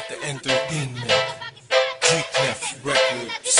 the entertainment. G-Clef Records.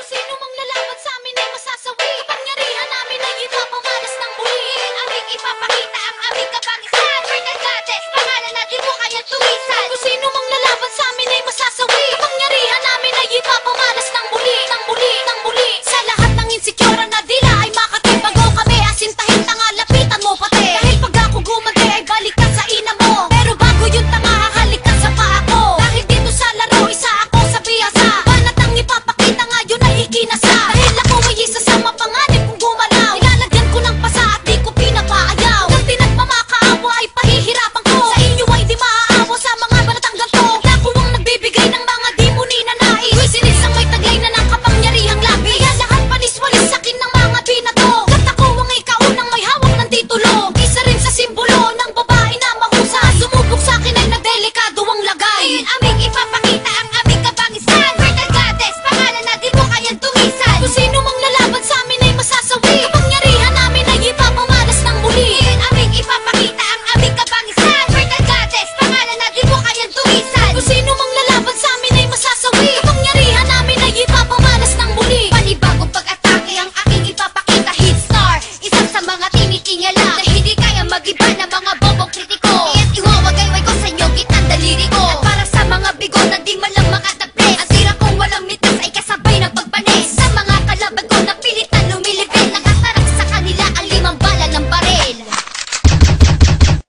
Sino mang lalaban sa amin ay masasawi. Kapangyarihan namin ay ipapamalas ng buliin. Aming ipapakita ang aming kapangyarihan. Fertile Goddess, pangalan natin mo kaya tuwisan. Kung sino mang lalaban sa amin ay masasawi. Kapangyarihan namin ay ipapamalas ng buli, ng buli, ng buli. Sa lahat ng insecure na dila ay makatibago kami. Asintahin tanga, lapitan mo pati. Dahil pag ako gumante ay balik ka sa ina mo. Pero bago yung tanga, hahalik ka sa paa ko. Dahil dito sa laro, isa ako sa biyasa. Banat ang ipapakita nga yun ay ikinasa. Dahil ako ay isa sa mapanganib kong gumalaw. Nilalagyan ko ng pasa at di ko pinapaayaw. Nang tinagmamakaawa ay pahihirapan ko. Sa inyo ay di maaawa sa mga balatang ganto. Lako ang nagbibigay ng mga di mo ninanais. Tuwi sinis ang may taglay na ng kapangyarihang labi. Kaya lahat panis-walis sakin ng mga binato. Kat ako ang ikaunang may hawak ng titulo. Isa rin sa simbolo ng babae na mahusay. Sumubok sa akin ay nadelikado ang lagay. Aming ipapakita ang aming kapangisan. Fertile Goddess, pangalan natin mo kayang tumisan. Kung sino mang lalaban sa amin ay masasawi. Kapangyarihan namin ay ipapamalas ng muli. Aming ipapakita ang aming kapangisan. Fertile Goddess, pangalan natin mo kayang tumisan. Kung sino mang lalaban sa amin ay masasawi. Kapangyarihan namin ay ipapamalas ng muli. Panibagong pag-atake ang aking ipapakita. Hit star, isa sa mga tinitingala na hindi kaya mag-iba ng mga bobong kritiko. Kaya't iwawagayway ko sa inyo gitang daliri ko. At para sa mga bigo na di man lang makataplis, ang tira kong walang mitas ay kasabay ng pagpanis. Sa mga kalaban ko na pilit na lumilipin, nakatarak sa kanila ang 5 bala ng baril.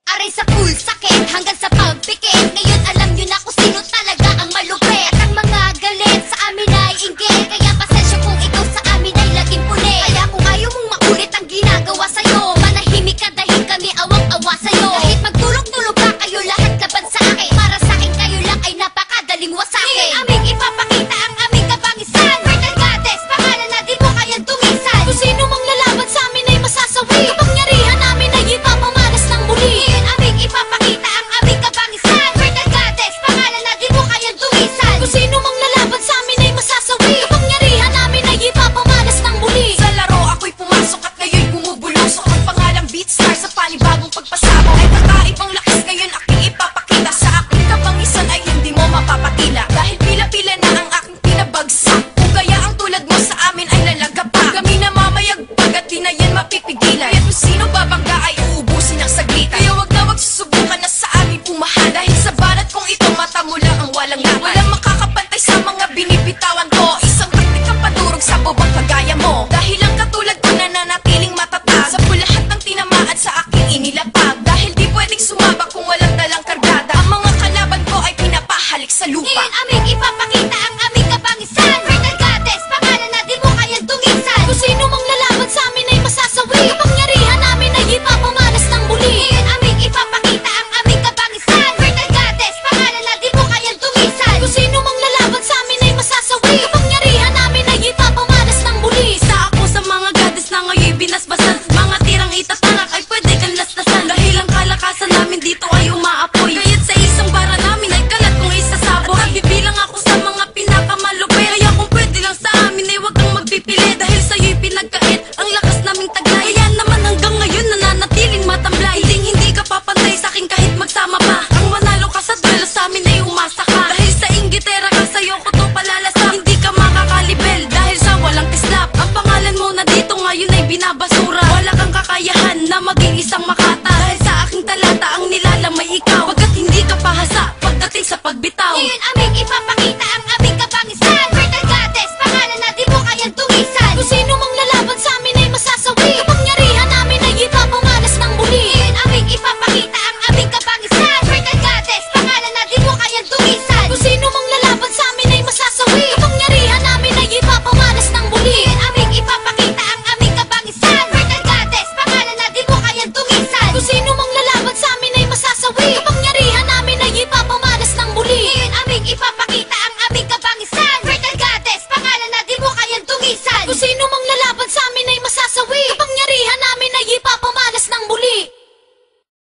Aray sa pool, sakit hanggang sa pagpikit. Ngayon alam nyo na kung sino talaga ang malupit. At ang mga galit sa amin ay inggit. Kaya pasensya kung ikaw sa amin ay laging puli. Kaya kung ayaw mong maulit ang ginagawa sa'yo, manahimik ka dahil kami awang-awa sa'yo. Kahit magtulog-tulog ka kayo lahat laban sa akin. Para sa akin kayo lang ay napakadaling wasakin. Aming ipapakita ang aming kapangisan. Fertile Goddess, pangalan natin mo kayang tumisan. Kung sino mang lalaban sa amin ay masasawi. Kapangyarihan namin ay ipapamalas ng muli. Aming ipapakita ang aming kapangisan. Fertile Goddess, pangalan natin mo kayang tumisan. Kung sino mang lalaban sa amin ay masasawi. Kapangyarihan namin ay ipapamalas ng muli. Sa laro ako'y pumasok at ngayon bumubulosok. Ang pangalang Beatstar sa panibagong pagpasabog ay kakaibang lakas ngayon aking ipapakita. Sa aking kapangisan ay hindi mo mapapatila. Dahil pila-pila na ang aking pinabagsak. Kung kaya ang tulad mo sa amin ay lalagapak. Kami na mamayagpag at di na yan mapipigilan. Kaya kung sino babangga ay uubusin ang saglitan. Kaya wag susubukan na sa amin pumahan. Dahil sa balat kong ito mata mo lang ang walang laban. Walang makakapantay sa mga binibitawan ko. Isang taktikang padurog sa bobang kagaya mo. Dahil ang katulad ko nananatiling matatag. Sa lahat ng tinamaan sa akin inilapag. Dahil di pwedeng sumabak kung walang dalang kargada. Ang mga kalaban ko ay pinapahalik sa lupa. Ngayon,